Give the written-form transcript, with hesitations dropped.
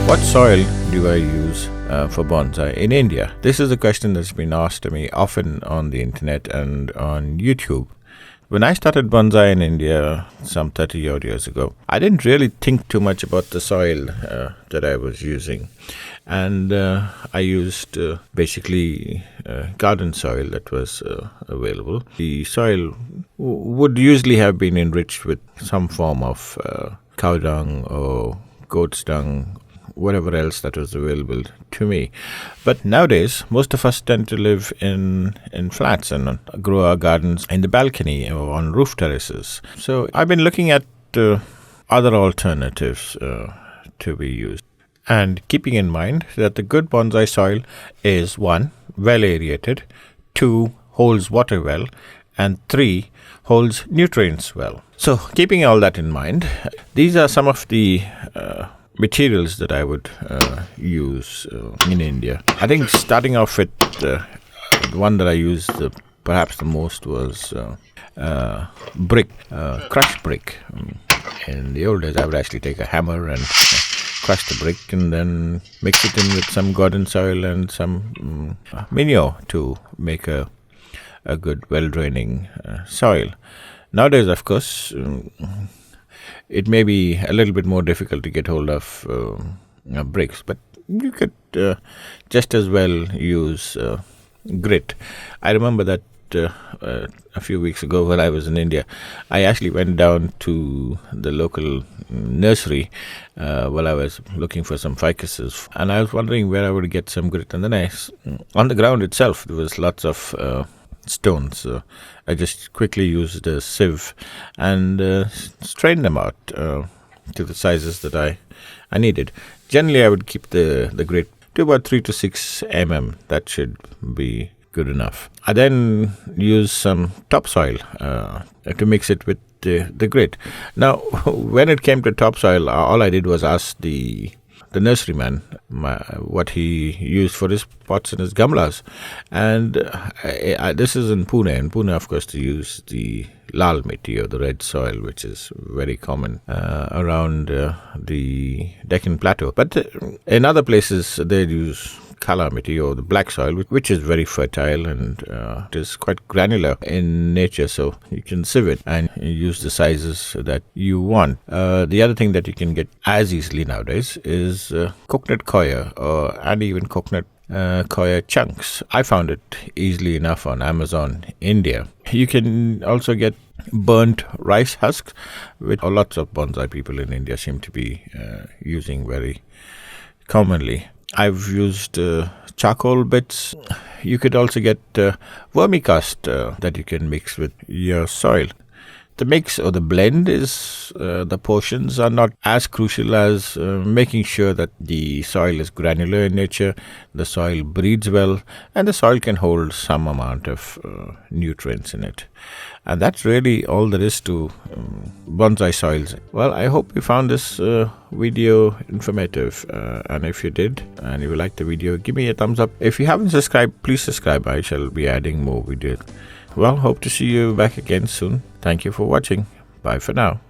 What soil do I use for bonsai in India? This is a question that's been asked to me often on the internet and on YouTube. When I started bonsai in India some 30 odd years ago, I didn't really think too much about the soil that I was using. And I used basically garden soil that was available. The soil would usually have been enriched with some form of cow dung or goat's dung, whatever else that was available to me. But nowadays, most of us tend to live in flats and grow our gardens in the balcony or on roof terraces. So I've been looking at other alternatives to be used. And keeping in mind that the good bonsai soil is 1, well aerated, 2, holds water well, and 3, holds nutrients well. So keeping all that in mind, these are some of the materials that I would use in India. I think starting off with the one that I used perhaps the most was brick, crushed brick. In the old days, I would actually take a hammer and crush the brick and then mix it in with some garden soil and some manure to make a good, well-draining soil. Nowadays, of course, it may be a little bit more difficult to get hold of bricks, but you could just as well use grit. I remember that a few weeks ago when I was in India, I actually went down to the local nursery while I was looking for some ficuses, and I was wondering where I would get some grit. And then on the ground itself, there was lots of stones. I just quickly used a sieve and strained them out to the sizes that I needed. Generally, I would keep the grit to about 3 to 6 mm. That should be good enough. I then use some topsoil to mix it with the grit. Now, when it came to topsoil, all I did was ask the nurseryman what he used for his pots and his gamlas. And this is in Pune. In Pune, of course, they use the lal mitti or the red soil, which is very common around the Deccan Plateau. But in other places, they use kala mitti or the black soil, which is very fertile and it is quite granular in nature, so you can sieve it and use the sizes that you want. The other thing that you can get as easily nowadays is coconut coir and even coconut coir chunks. I found it easily enough on Amazon India. You can also get burnt rice husks, which lots of bonsai people in India seem to be using very commonly. I've used charcoal bits. You could also get vermicast that you can mix with your soil. The mix or the blend is the portions are not as crucial as making sure that the soil is granular in nature, the soil breathes well, and the soil can hold some amount of nutrients in it. And that's really all there is to bonsai soils. Well, I hope you found this video informative. And if you did, and you liked the video, give me a thumbs up. If you haven't subscribed, please subscribe. I shall be adding more videos. Well, hope to see you back again soon. Thank you for watching. Bye for now.